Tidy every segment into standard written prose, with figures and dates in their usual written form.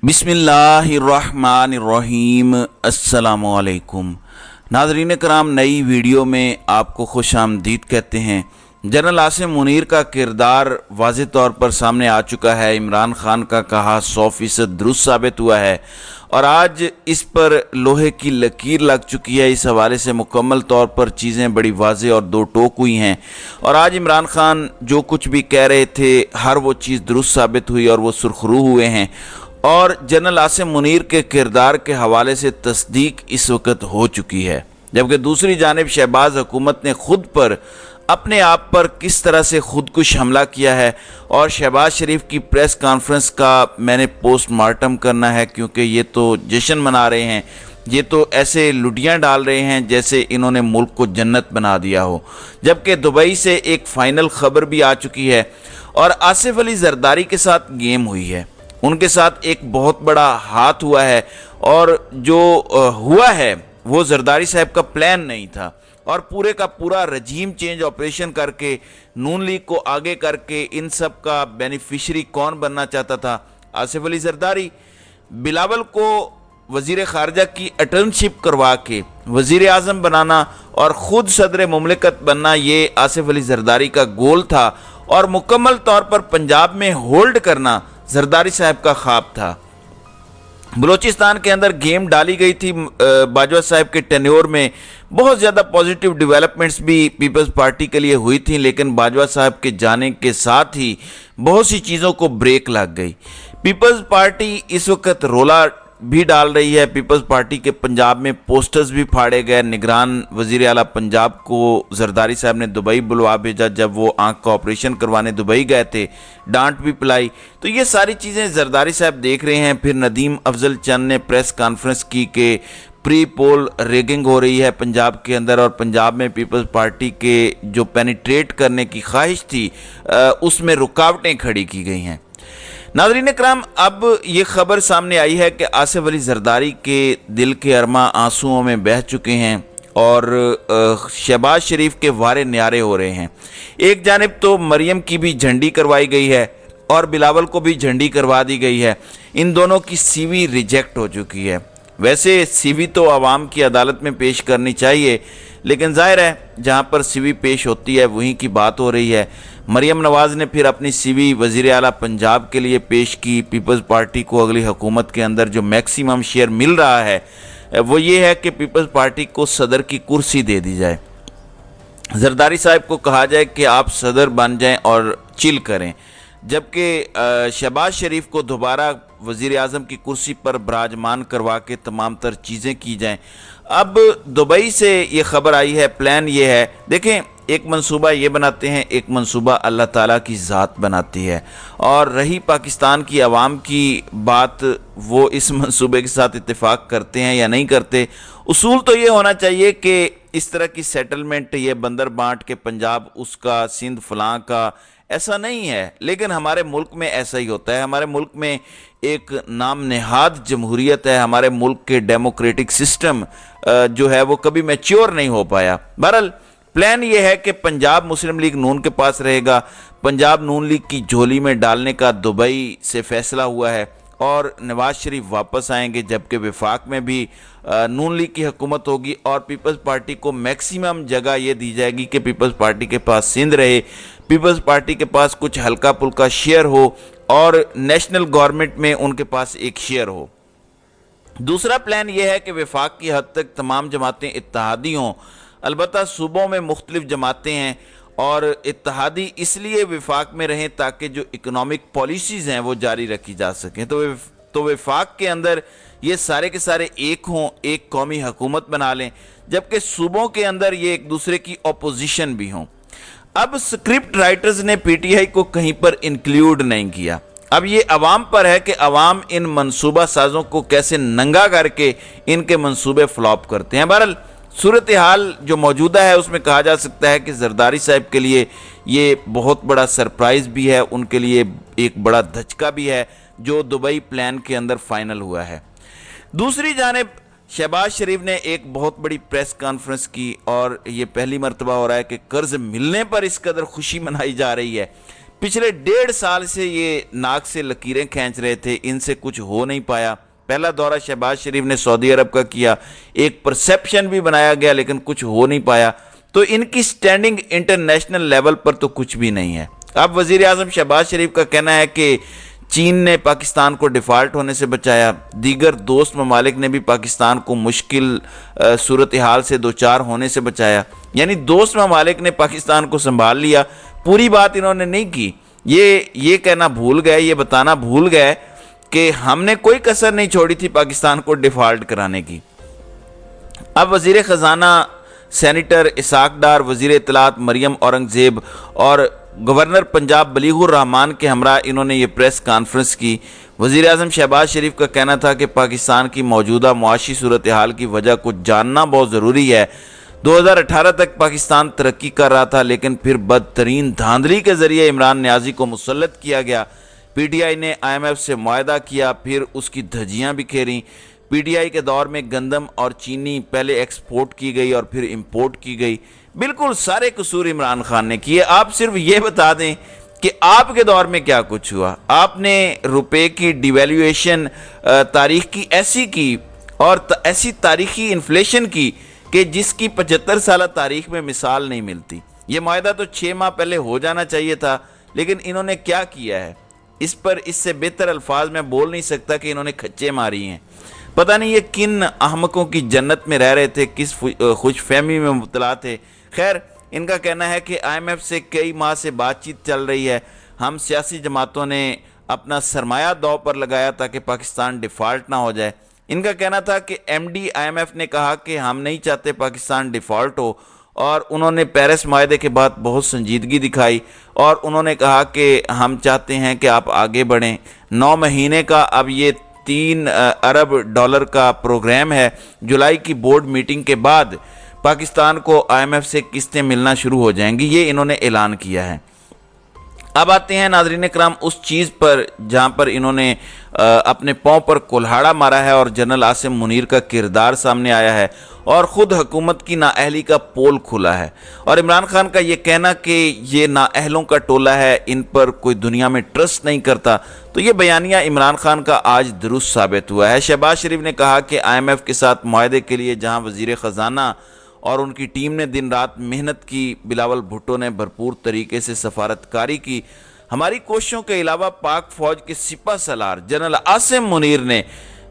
बिस्मिल्लाहिर्रहमानिर्रहीम। अस्सलामुअलैकुम नाज़रीन कराम, नई वीडियो में आपको खुश आमदीद कहते हैं। जनरल आसिम मुनीर का किरदार वाज़ेह तौर पर सामने आ चुका है। इमरान खान का कहा 100% दुरुस्त साबित हुआ है और आज इस पर लोहे की लकीर लग चुकी है। इस हवाले से मुकम्मल तौर पर चीज़ें बड़ी वाज़ेह और दो टोक हुई हैं और आज इमरान खान जो कुछ भी कह रहे थे हर वो चीज़ दुरुस्त साबित हुई और वो सुरखरू हुए हैं और जनरल आसिम मुनीर के किरदार के हवाले से तस्दीक इस वक्त हो चुकी है। जबकि दूसरी जानिब शहबाज हुकूमत ने खुद पर अपने आप पर किस तरह से खुदकुश हमला किया है और शहबाज शरीफ की प्रेस कॉन्फ्रेंस का मैंने पोस्टमार्टम करना है, क्योंकि ये तो जश्न मना रहे हैं, ये तो ऐसे लुटियाँ डाल रहे हैं जैसे इन्होंने मुल्क को जन्नत बना दिया हो। जबकि दुबई से एक फ़ाइनल ख़बर भी आ चुकी है और आसिफ अली जरदारी के साथ गेम हुई है, उनके साथ एक बहुत बड़ा हाथ हुआ है और जो हुआ है वो जरदारी साहब का प्लान नहीं था और पूरे का पूरा रजीम चेंज ऑपरेशन करके नून लीग को आगे करके इन सब का बेनिफिशरी कौन बनना चाहता था? आसिफ अली जरदारी। बिलावल को वज़ीर ख़ारजा की अटर्नशिप करवा के वज़ीर आज़म बनाना और ख़ुद सदर मुमलिकत बनना, ये आसिफ अली जरदारी का गोल था और मुकम्मल तौर पर पंजाब में होल्ड करना जरदारी साहब का ख्वाब था। बलूचिस्तान के अंदर गेम डाली गई थी। बाजवा साहब के टेन्योर में बहुत ज़्यादा पॉजिटिव डेवलपमेंट्स भी पीपल्स पार्टी के लिए हुई थी, लेकिन बाजवा साहब के जाने के साथ ही बहुत सी चीज़ों को ब्रेक लग गई। पीपल्स पार्टी इस वक्त रोला भी डाल रही है। पीपल्स पार्टी के पंजाब में पोस्टर्स भी फाड़े गए। निगरान वज़ीर आला पंजाब को जरदारी साहब ने दुबई बुलवा भेजा जब वो आंख का ऑपरेशन करवाने दुबई गए थे, डांट भी पिलाई। तो ये सारी चीज़ें जरदारी साहब देख रहे हैं। फिर नदीम अफजल चंद ने प्रेस कॉन्फ्रेंस की कि प्री पोल रेगिंग हो रही है पंजाब के अंदर और पंजाब में पीपल्स पार्टी के जो पेनिट्रेट करने की ख्वाहिश थी उसमें रुकावटें खड़ी की गई हैं। नाज़रीन कराम, अब ये खबर सामने आई है कि आसिफ अली जरदारी के दिल के अरमा आंसुओं में बह चुके हैं और शहबाज शरीफ के वारे न्यारे हो रहे हैं। एक जानिब तो मरियम की भी झंडी करवाई गई है और बिलावल को भी झंडी करवा दी गई है। इन दोनों की सीवी रिजेक्ट हो चुकी है। वैसे सीवी तो आवाम की अदालत में पेश करनी चाहिए, लेकिन जाहिर है जहाँ पर सीवी पेश होती है वहीं की बात हो रही है। मरियम नवाज़ ने फिर अपनी सीवी वज़ीर आला पंजाब के लिए पेश की। पीपल्स पार्टी को अगली हुकूमत के अंदर जो मैक्सिमम शेयर मिल रहा है वो ये है कि पीपल्स पार्टी को सदर की कुर्सी दे दी जाए। जरदारी साहब को कहा जाए कि आप सदर बन जाएं और चिल करें, जबकि शहबाज शरीफ को दोबारा वज़ीर आज़म की कुर्सी पर विराजमान करवा के तमाम तर चीज़ें की जाएं। अब दुबई से ये ख़बर आई है, प्लान ये है। देखें, एक मंसूबा ये बनाते हैं, एक मंसूबा अल्लाह ताला की ज़ात बनाती है और रही पाकिस्तान की आवाम की बात, वो इस मंसूबे के साथ इत्तेफाक करते हैं या नहीं करते। उसूल तो ये होना चाहिए कि इस तरह की सेटलमेंट, ये बंदर बांट के पंजाब उसका, सिंध फलां का, ऐसा नहीं है। लेकिन हमारे मुल्क में ऐसा ही होता है। हमारे मुल्क में एक नाम नेहाद जमहूरियत है। हमारे मुल्क के डेमोक्रेटिक सिस्टम जो है वो कभी मैच्योर नहीं हो पाया। बहरहाल प्लान ये है कि पंजाब मुस्लिम लीग नून के पास रहेगा। पंजाब नून लीग की झोली में डालने का दुबई से फैसला हुआ है और नवाज शरीफ वापस आएंगे, जबकि वफाक में भी नून लीग की हुकूमत होगी और पीपल्स पार्टी को मैक्सिमम जगह ये दी जाएगी कि पीपल्स पार्टी के पास सिंध रहे, पीपल्स पार्टी के पास कुछ हल्का पुल्का शेयर हो और नेशनल गवर्नमेंट में उनके पास एक शेयर हो। दूसरा प्लान यह है कि वफाक की हद तक तमाम जमातें इत्तेहादी हों। अलबत्ता सूबों में मुख्तलिफ जमातें हैं और इत्तेहादी इसलिए वफाक में रहें ताकि जो इकनॉमिक पॉलिसीज़ हैं वो जारी रखी जा सकें। तो वफाक के अंदर ये सारे के सारे एक हों, एक कौमी हुकूमत बना लें, जबकि सूबों के अंदर ये एक दूसरे की अपोजिशन भी हों। अब स्क्रिप्ट राइटर्स ने पीटीआई को कहीं पर इंक्लूड नहीं किया। अब ये अवाम पर है कि अवाम इन मंसूबा साजों को कैसे नंगा करके इनके मंसूबे फ्लॉप करते हैं। बहरहाल सूरत हाल जो मौजूदा है उसमें कहा जा सकता है कि जरदारी साहब के लिए ये बहुत बड़ा सरप्राइज़ भी है, उनके लिए एक बड़ा धचका भी है जो दुबई प्लान के अंदर फाइनल हुआ है। दूसरी जानिब शहबाज शरीफ ने एक बहुत बड़ी प्रेस कॉन्फ्रेंस की और ये पहली मरतबा हो रहा है कि कर्ज मिलने पर इस कदर खुशी मनाई जा रही है। पिछले 1.5 साल से ये नाक से लकीरें खींच रहे थे, इनसे कुछ हो नहीं पाया। पहला दौरा शहबाज शरीफ ने सऊदी अरब का किया, एक परसेप्शन भी बनाया गया लेकिन कुछ हो नहीं पाया। तो इनकी स्टैंडिंग इंटरनेशनल लेवल पर तो कुछ भी नहीं है। अब वजीर आजम शहबाज शरीफ का कहना है कि चीन ने पाकिस्तान को डिफ़ॉल्ट होने से बचाया, दीगर दोस्त ममालिक ने भी पाकिस्तान को मुश्किल सूरत हाल से दो चार होने से बचाया। यानी दोस्त ममालिक ने पाकिस्तान को संभाल लिया, पूरी बात इन्होंने नहीं की। ये कहना भूल गए, ये बताना भूल गए कि हमने कोई कसर नहीं छोड़ी थी पाकिस्तान को डिफ़ॉल्ट कराने की। अब वज़ीर ख़जाना सेनेटर इसाक डार, वज़ीर इत्तलात मरियम औरंगज़ेब और गवर्नर पंजाब बलीगुर रहमान के हमरा इन्होंने ये प्रेस कॉन्फ्रेंस की। वज़ीर आज़म शहबाज शरीफ का कहना था कि पाकिस्तान की मौजूदा मुआशी सूरत हाल की वजह को जानना बहुत ज़रूरी है। 2018 तक पाकिस्तान तरक्की कर रहा था, लेकिन फिर बदतरीन धांधली के ज़रिए इमरान नियाज़ी को मुसल्लत किया गया। PTI ने IMF से मुआहदा किया, फिर उसकी धज्जियाँ बिखेरी। PTI के दौर में गंदम और चीनी पहले एक्सपोर्ट की गई और फिर इंपोर्ट की गई। बिल्कुल सारे कसूर इमरान खान ने किए। आप सिर्फ ये बता दें कि आपके दौर में क्या कुछ हुआ। आपने रुपए की डिवैल्यूएशन तारीख की ऐसी की और ऐसी तारीखी इन्फ्लेशन की कि जिसकी 75 साल तारीख में मिसाल नहीं मिलती। ये मुआहदा तो 6 माह पहले हो जाना चाहिए था, लेकिन इन्होंने क्या किया है इस पर इससे बेहतर अल्फाज में बोल नहीं सकता कि इन्होंने खच्चे मारी हैं। पता नहीं ये किन अहमकों की जन्नत में रह रहे थे, किस खुशफहमी में मुब्तला थे। खैर, इनका कहना है कि IMF से कई माह से बातचीत चल रही है। हम सियासी जमातों ने अपना सरमाया दांव पर लगाया ताकि पाकिस्तान डिफ़ॉल्ट ना हो जाए। इनका कहना था कि MD IMF ने कहा कि हम नहीं चाहते पाकिस्तान डिफ़ॉल्ट हो, और उन्होंने पेरिस मुआहदे के बाद बहुत संजीदगी दिखाई और उन्होंने कहा कि हम चाहते हैं कि आप आगे बढ़ें। 9 महीने का अब ये 3 अरब डॉलर का प्रोग्राम है। जुलाई की बोर्ड मीटिंग के बाद पाकिस्तान को IMF से किस्तें मिलना शुरू हो जाएंगी, ये इन्होंने ऐलान किया है। अब आते हैं नाज़रीन कराम उस चीज़ पर जहाँ पर इन्होंने अपने पाँव पर कुल्हाड़ा मारा है और जनरल आसिम मुनीर का किरदार सामने आया है और ख़ुद हुकूमत की नाअहली का पोल खुला है। और इमरान खान का ये कहना कि ये नाअहलों का टोला है, इन पर कोई दुनिया में ट्रस्ट नहीं करता, तो ये बयानिया इमरान खान का आज दुरुस्त साबित हुआ है। शहबाज शरीफ ने कहा कि IMF के साथ मुआहदे के लिए जहाँ वज़ीर ख़जाना और उनकी टीम ने दिन रात मेहनत की, बिलावल भुट्टो ने भरपूर तरीके से सफारतकारी की। हमारी कोशिशों के अलावा पाक फ़ौज के सिपा सलार जनरल आसिम मुनीर ने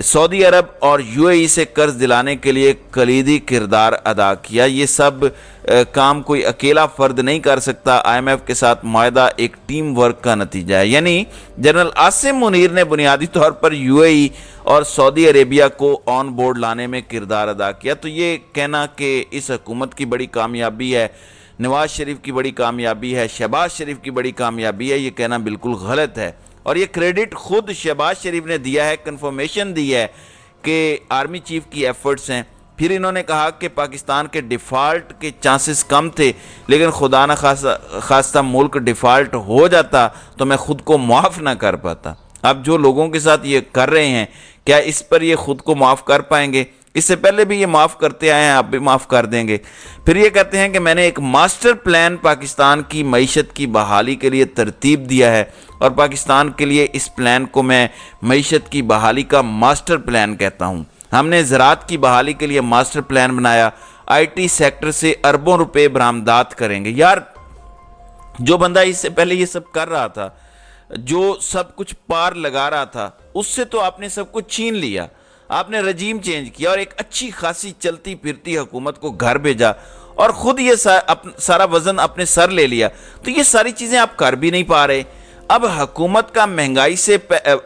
सऊदी अरब और UAE से कर्ज दिलाने के लिए कलीदी किरदार अदा किया। ये सब काम कोई अकेला फ़र्द नहीं कर सकता। IMF के साथ मुआहदा एक टीम वर्क का नतीजा है। यानी जनरल आसिम मुनीर ने बुनियादी तौर पर UAE और सऊदी अरेबिया को ऑन बोर्ड लाने में किरदार अदा किया। तो ये कहना कि इस हुकूमत की बड़ी कामयाबी है, नवाज शरीफ की बड़ी कामयाबी है, शहबाज शरीफ की बड़ी कामयाबी है, ये कहना बिल्कुल गलत है। और ये क्रेडिट खुद शहबाज शरीफ ने दिया है, कंफर्मेशन दी है कि आर्मी चीफ की एफर्ट्स हैं। फिर इन्होंने कहा कि पाकिस्तान के डिफ़ॉल्ट के चांसेस कम थे, लेकिन खुदा न खास्ता मुल्क डिफ़ॉल्ट हो जाता तो मैं ख़ुद को माफ़ ना कर पाता। अब जो लोगों के साथ ये कर रहे हैं, क्या इस पर ये ख़ुद को माफ़ कर पाएंगे? इससे पहले भी ये माफ़ करते आए हैं, आप भी माफ़ कर देंगे। फिर ये कहते हैं कि मैंने एक मास्टर प्लान पाकिस्तान की मईशत की बहाली के लिए तरतीब दिया है और पाकिस्तान के लिए इस प्लान को मैं मईशत की बहाली का मास्टर प्लान कहता हूँ। हमने ज़राअत की बहाली के लिए मास्टर प्लान बनाया, IT सेक्टर से अरबों रुपए बरामदात करेंगे। यार, जो बंदा इससे पहले ये सब कर रहा था, जो सब कुछ पार लगा रहा था, उससे तो आपने सब कुछ छीन लिया। आपने रजीम चेंज किया और एक अच्छी खासी चलती फिरती हुकूमत को घर भेजा और ख़ुद ये सारा वज़न अपने सर ले लिया। तो ये सारी चीज़ें आप कर भी नहीं पा रहे। अब हुकूमत का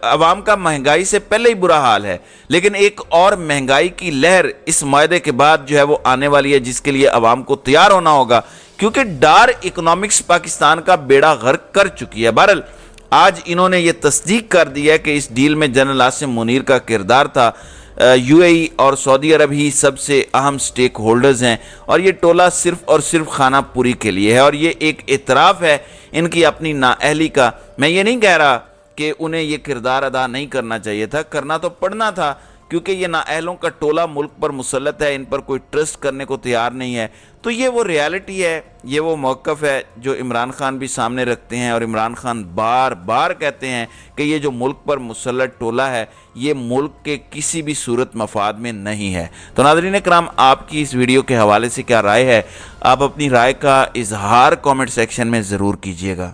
अवाम का महंगाई से पहले ही बुरा हाल है, लेकिन एक और महंगाई की लहर इस मुआहदे के बाद जो है वो आने वाली है, जिसके लिए अवाम को तैयार होना होगा, क्योंकि डार्क इकोनॉमिक्स पाकिस्तान का बेड़ा गर्क कर चुकी है। बहरहाल, आज इन्होंने ये तस्दीक कर दी है कि इस डील में जनरल आसिम मुनीर का किरदार था। UAE और सऊदी अरब ही सबसे अहम स्टेक होल्डर्स हैं और ये टोला सिर्फ और सिर्फ खाना पूरी के लिए है। और ये एक इतराफ़ है इनकी अपनी नाअहली का। मैं ये नहीं कह रहा कि उन्हें ये किरदार अदा नहीं करना चाहिए था, करना तो पड़ना था, کیونکہ یہ نااہلوں کا ٹولہ ملک پر مسلط ہے، ان پر کوئی ٹرسٹ کرنے کو تیار نہیں ہے۔ تو یہ وہ ریالٹی ہے، یہ وہ موقف ہے جو عمران خان بھی سامنے رکھتے ہیں، اور عمران خان بار بار کہتے ہیں کہ یہ جو ملک پر مسلط ٹولہ ہے یہ ملک کے کسی بھی صورت مفاد میں نہیں ہے۔ تو ناظرین کرام، آپ کی اس ویڈیو کے حوالے سے کیا رائے ہے؟ آپ اپنی رائے کا اظہار کامنٹ سیکشن میں ضرور کیجیے گا۔